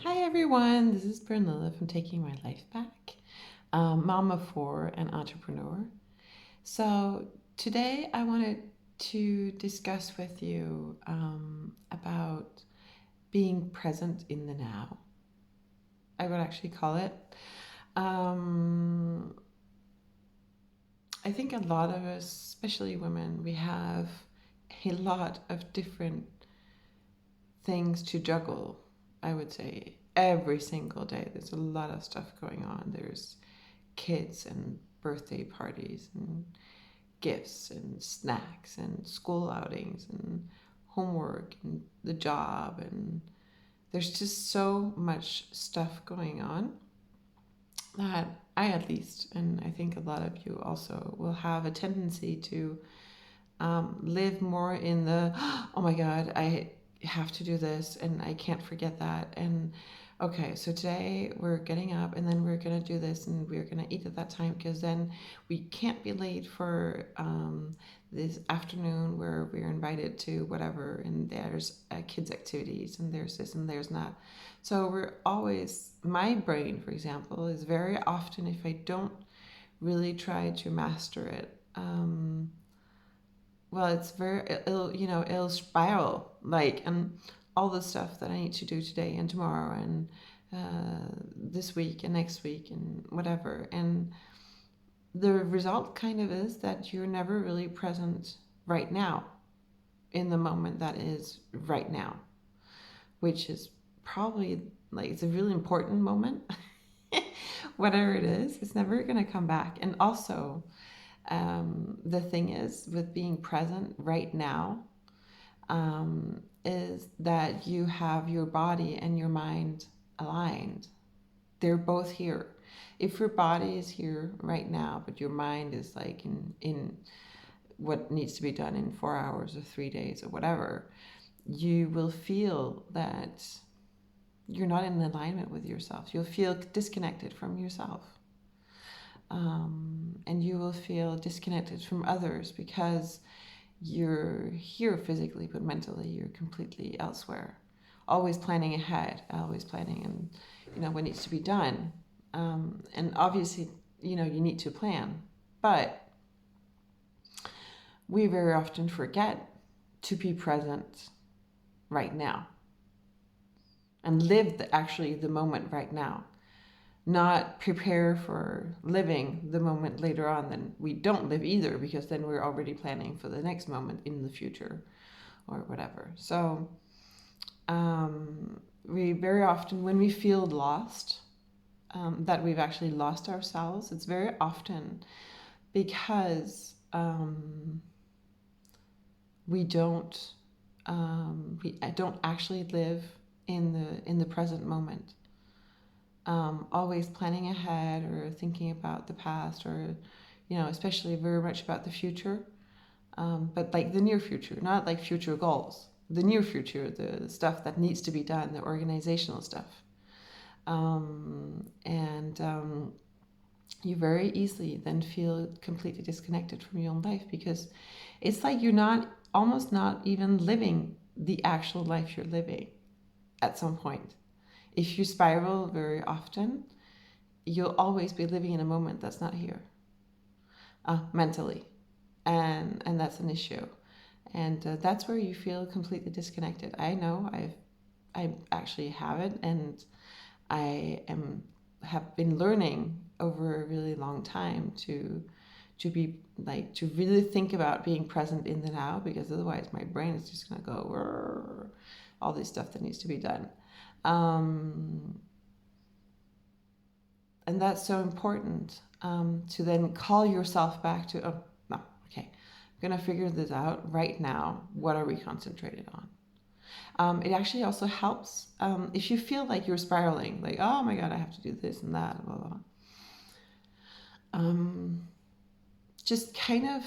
Hi everyone, this is Bernilla from Taking My Life Back, mom of four and entrepreneur. So today I wanted to discuss with you about being present in the now. I would actually call it. Um, I think a lot of us, especially women, we have a lot of different things to juggle. I would say every single day there's a lot of stuff going on. There's kids and birthday parties and gifts and snacks and school outings and homework and the job, and there's just so much stuff going on that I, at least, and I think a lot of you also, will have a tendency to live more in the oh my god, I have to do this and I can't forget that. And okay, so today we're getting up and then we're gonna do this and we're gonna eat at that time because then we can't be late for this afternoon where we're invited to whatever, and there's kids activities and there's this and there's that. So we're always, my brain for example is very often, if I don't really try to master it, well, it's very, it'll spiral, like, and all the stuff that I need to do today and tomorrow and this week and next week and whatever. And the result kind of is that you're never really present right now, in the moment that is right now, which is probably, like, it's a really important moment. Whatever it is, it's never going to come back. And also, the thing is, with being present right now, is that you have your body and your mind aligned. They're both here. If your body is here right now, but your mind is like in what needs to be done in 4 hours or 3 days or whatever, you will feel that you're not in alignment with yourself. You'll feel disconnected from yourself. And you will feel disconnected from others because you're here physically, but mentally you're completely elsewhere. Always planning ahead, always planning, and what needs to be done. And obviously, you need to plan, but we very often forget to be present right now and live actually the moment right now, not prepare for living the moment later on. Then we don't live either, because then we're already planning for the next moment in the future or whatever. So we very often, when we feel lost, that we've actually lost ourselves, it's very often because we don't we don't actually live in the present moment. Always planning ahead or thinking about the past, or especially very much about the future, but like the near future, not like future goals. The near future, the stuff that needs to be done, the organizational stuff. And you very easily then feel completely disconnected from your own life, because it's like you're not, almost not even living the actual life you're living at some point. If you spiral very often, you'll always be living in a moment that's not here, mentally, and that's an issue, and that's where you feel completely disconnected. I know I actually have it, and I have been learning over a really long time to be like, to really think about being present in the now, because otherwise my brain is just gonna go "Rrr," all this stuff that needs to be done. And that's so important, to then call yourself back to, oh, no, okay, I'm going to figure this out right now. What are we concentrated on? It actually also helps, if you feel like you're spiraling, like, oh my God, I have to do this and that, blah, blah, blah. Just kind of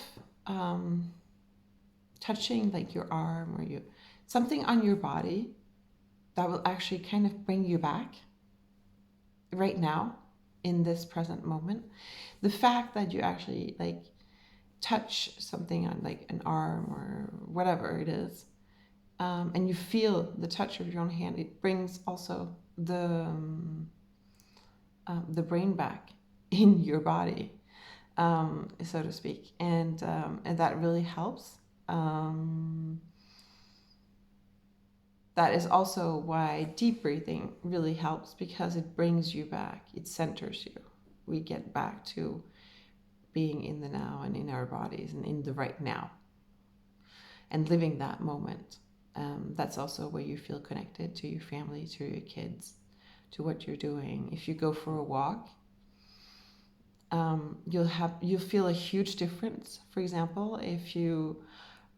touching like your arm, or something on your body that will actually kind of bring you back right now in this present moment. The fact that you actually touch something on like an arm or whatever it is, and you feel the touch of your own hand, it brings also the brain back in your body, so to speak, and that really helps. That is also why deep breathing really helps, because it brings you back, it centers you. We get back to being in the now and in our bodies and in the right now and living that moment. That's also where you feel connected to your family, to your kids, to what you're doing. If you go for a walk, you'll feel a huge difference. For example, if you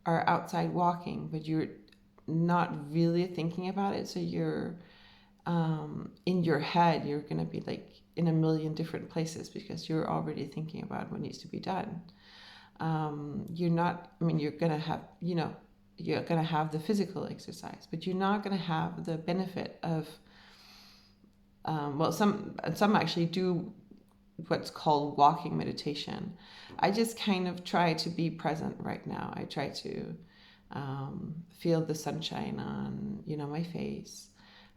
are outside walking, but you're not really thinking about it, so you're in your head, you're going to be like in a million different places because you're already thinking about what needs to be done. You're not, I mean, you're going to have, you're going to have the physical exercise, but you're not going to have the benefit of, some actually do what's called walking meditation. I just kind of try to be present right now. I try to feel the sunshine on, my face.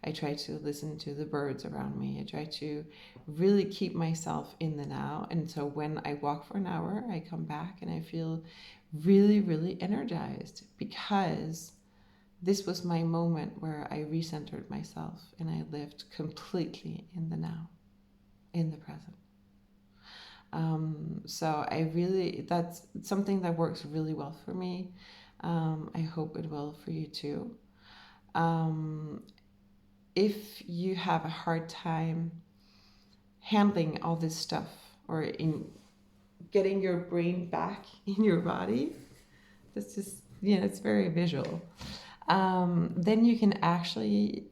I try to listen to the birds around me. I try to really keep myself in the now. And so when I walk for an hour, I come back and I feel really, really energized, because this was my moment where I recentered myself and I lived completely in the now, in the present. So that's something that works really well for me. I hope it will for you too. If you have a hard time handling all this stuff, or in getting your brain back in your body, this is, it's very visual. Then you can actually,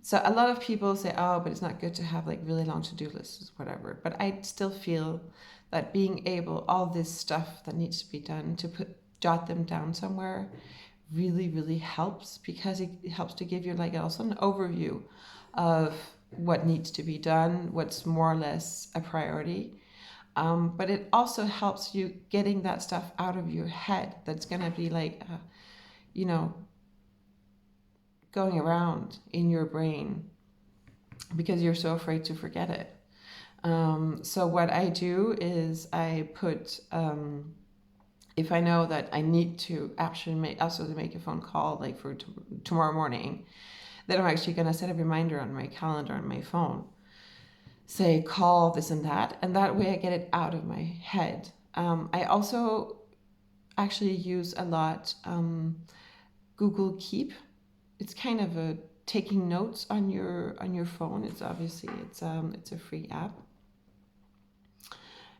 so a lot of people say, oh, but it's not good to have like really long to-do lists, whatever. But I still feel that being able, all this stuff that needs to be done, to jot them down somewhere really, really helps, because it helps to give you like also an overview of what needs to be done, what's more or less a priority. But it also helps you getting that stuff out of your head that's going to be like, going around in your brain because you're so afraid to forget it. So what I do is I put, if I know that I need to actually make a phone call like for tomorrow morning, then I'm actually going to set a reminder on my calendar on my phone. Say call this and that way I get it out of my head. I also actually use a lot Google Keep. It's kind of a taking notes on your phone. It's obviously it's a free app,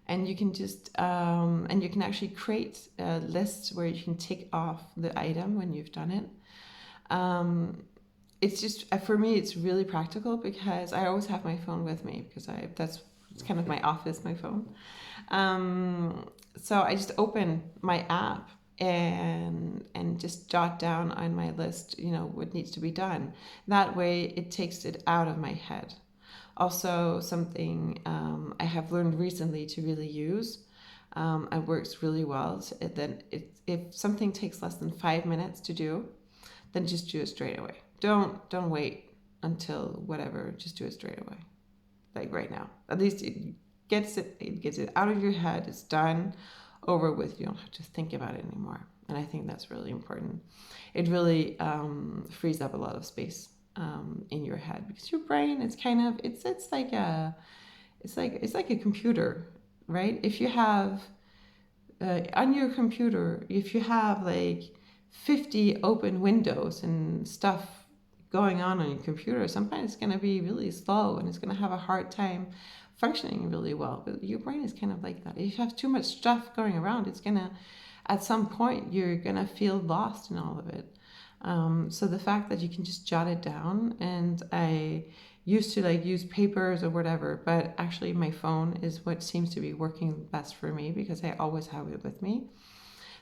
and you can just and you can actually create lists where you can tick off the item when you've done it. It's just, for me, it's really practical because I always have my phone with me, because it's kind of my office, my phone. So I just open my app and just jot down on my list, what needs to be done. That way it takes it out of my head. Also, something I have learned recently to really use, it works really well. So if something takes less than 5 minutes to do, then just do it straight away. Don't wait until whatever. Just do it straight away, like right now. At least it gets it out of your head. It's done, over with. You don't have to think about it anymore. And I think that's really important. It really frees up a lot of space in your head, because your brain is kind of it's like a computer, right? If you have on your computer, if you have like 50 open windows and stuff going on your computer, sometimes it's going to be really slow and it's going to have a hard time functioning really well. But your brain is kind of like that. If you have too much stuff going around, it's going to, at some point, you're going to feel lost in all of it. So the fact that you can just jot it down, and I used to like use papers or whatever, but actually my phone is what seems to be working best for me, because I always have it with me.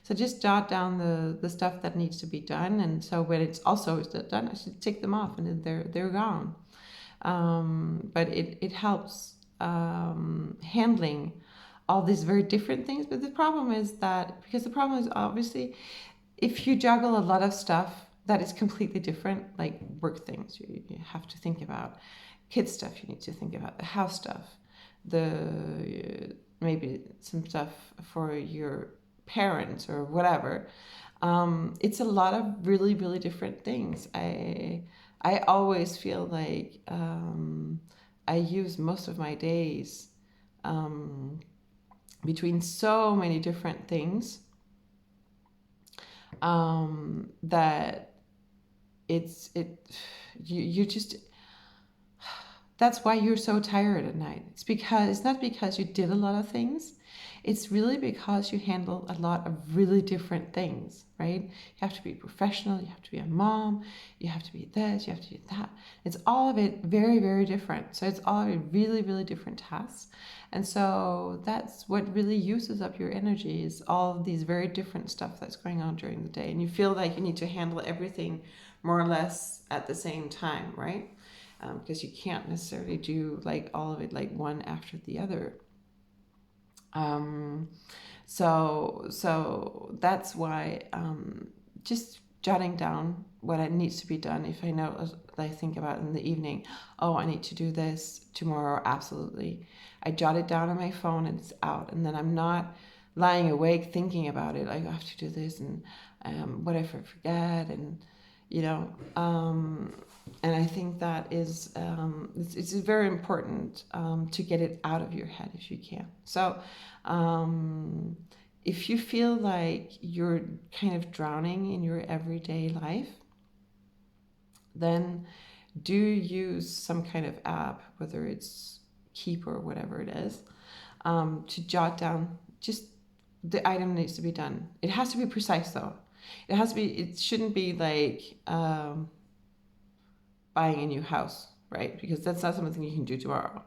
So just jot down the stuff that needs to be done, and so when it's also done, I should take them off, and then they're gone. But it helps handling all these very different things. But the problem is obviously if you juggle a lot of stuff that is completely different, like work things you have to think about, kid stuff you need to think about, the house stuff, the maybe some stuff for your parents or whatever. It's a lot of really, really different things. I always feel like I use most of my days um, between so many different things that you just, that's why you're so tired at night. It's not because you did a lot of things. It's really because you handle a lot of really different things, right? You have to be professional, you have to be a mom, you have to be this, you have to be that. It's all of it very, very different. So it's all of it really, really different tasks. And so that's what really uses up your energy, is all of these very different stuff that's going on during the day. And you feel like you need to handle everything more or less at the same time, right? Because you can't necessarily do like all of it like one after the other. Um, so that's why just jotting down what it needs to be done. If I know, I think about in the evening, oh, I need to do this tomorrow, absolutely. I jot it down on my phone and it's out, and then I'm not lying awake thinking about it. Like, I have to do this, and what if I forget, and you know. And I think that is it's very important to get it out of your head if you can. So if you feel like you're kind of drowning in your everyday life, then do use some kind of app, whether it's Keep or whatever it is, to jot down just the item needs to be done. It has to be precise though. It has to be. It shouldn't be like buying a new house, right? Because that's not something you can do tomorrow.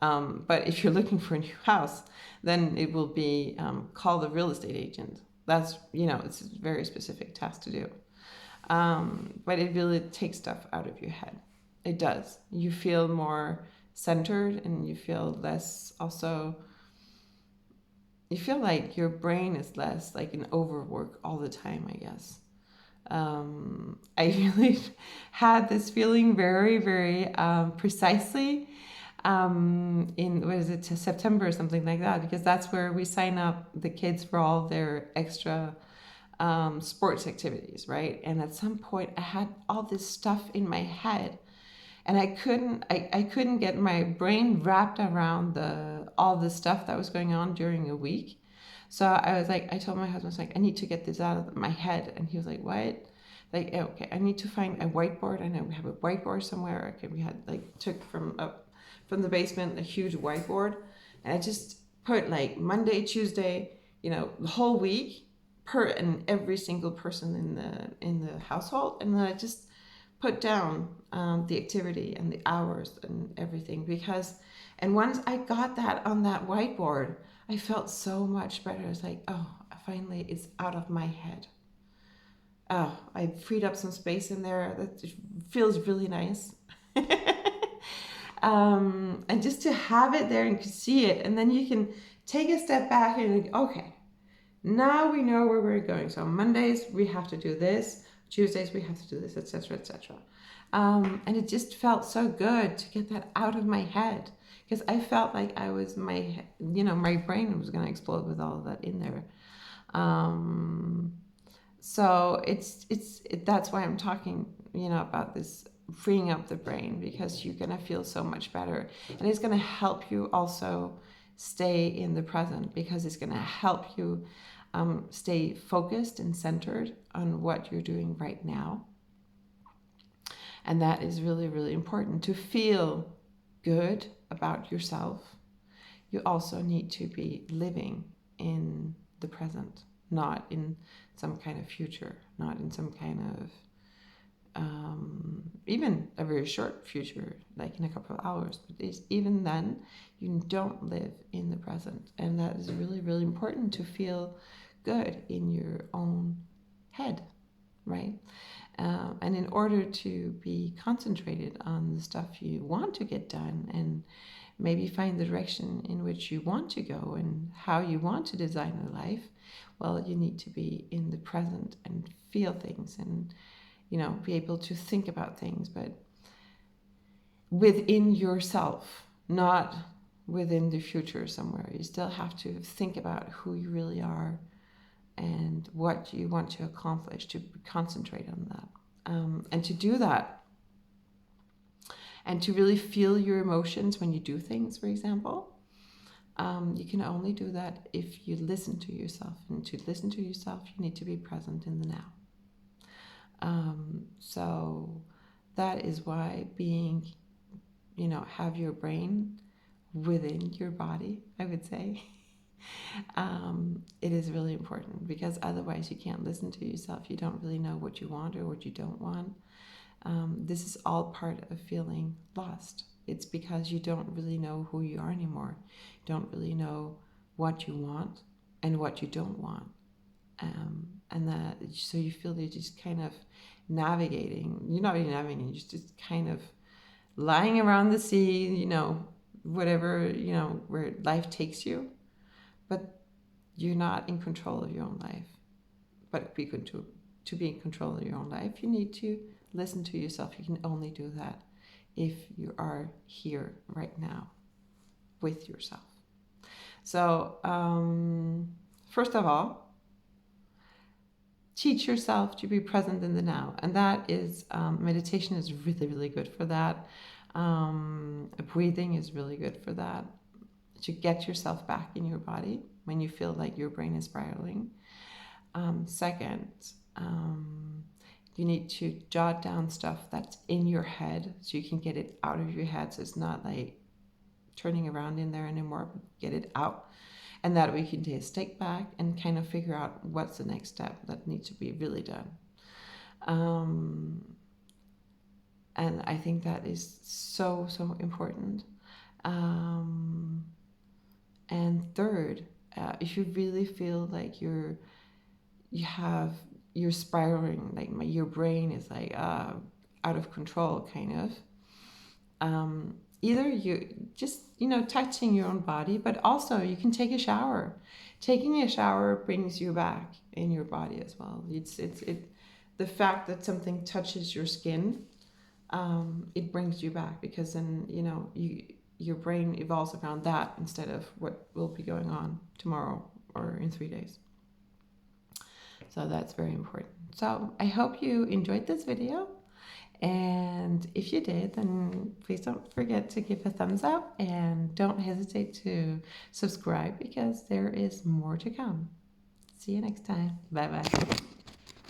But if you're looking for a new house, then it will be call the real estate agent. That's, it's a very specific task to do. But it really takes stuff out of your head. It does. You feel more centered, and you feel less also, you feel like your brain is less like an overwork all the time, I guess. I really had this feeling very, very precisely in, what is it, to September or something like that, because that's where we sign up the kids for all their extra sports activities, right? And at some point I had all this stuff in my head, and I couldn't get my brain wrapped around all the stuff that was going on during a week. So I was like, I told my husband, I was like, I need to get this out of my head. And he was like, what? Like, okay, I need to find a whiteboard. I know we have a whiteboard somewhere. Okay, we had took from the basement a huge whiteboard, and I just put like Monday, Tuesday, the whole week and every single person in the household, and then I just put down the activity and the hours and everything, and once I got that on that whiteboard, I felt so much better. I was like, oh, finally it's out of my head. Oh, I freed up some space in there. That feels really nice. And just to have it there and see it, and then you can take a step back and think, okay, now we know where we're going. So on Mondays we have to do this, Tuesdays we have to do this, etc., etc. And it just felt so good to get that out of my head, because I felt like my brain was going to explode with all of that in there. So that's why I'm talking, about this freeing up the brain, because you're going to feel so much better, and it's going to help you also stay in the present, because it's going to help you stay focused and centered on what you're doing right now. And that is really, really important. To feel good about yourself, you also need to be living in the present, not in some kind of future, not in some kind of even a very short future, like in a couple of hours. But even then, you don't live in the present. And that is really, really important, to feel good in your own head, right? And in order to be concentrated on the stuff you want to get done, and maybe find the direction in which you want to go and how you want to design your life, well, you need to be in the present and feel things and, be able to think about things, but within yourself, not within the future somewhere. You still have to think about who you really are and what you want to accomplish, to concentrate on that. And to do that, and to really feel your emotions when you do things, for example, you can only do that if you listen to yourself. And to listen to yourself, you need to be present in the now. So that is why being, have your brain within your body, I would say, it is really important, because otherwise you can't listen to yourself. You don't really know what you want or what you don't want. This is all part of feeling lost. It's because you don't really know who you are anymore. You don't really know what you want and what you don't want. And that, so you feel you're just kind of navigating. You're not really navigating, you're just kind of lying around the sea, whatever, where life takes you. But you're not in control of your own life. But to be in control of your own life, you need to listen to yourself. You can only do that if you are here right now with yourself. So first of all, teach yourself to be present in the now. And that is, meditation is really, really good for that. Breathing is really good for that. To get yourself back in your body when you feel like your brain is spiraling. Second, you need to jot down stuff that's in your head so you can get it out of your head, so it's not like turning around in there anymore, but get it out. And that way you can take a step back and kind of figure out what's the next step that needs to be really done. And I think that is so, so important. And third, if you really feel like you're spiraling, like your brain is like out of control, kind of. Either you just touching your own body, but also you can take a shower. Taking a shower brings you back in your body as well. It's the fact that something touches your skin, it brings you back, because then your brain evolves around that instead of what will be going on tomorrow or in 3 days. So that's very important. So I hope you enjoyed this video. And if you did, then please don't forget to give a thumbs up, and don't hesitate to subscribe, because there is more to come. See you next time. Bye-bye.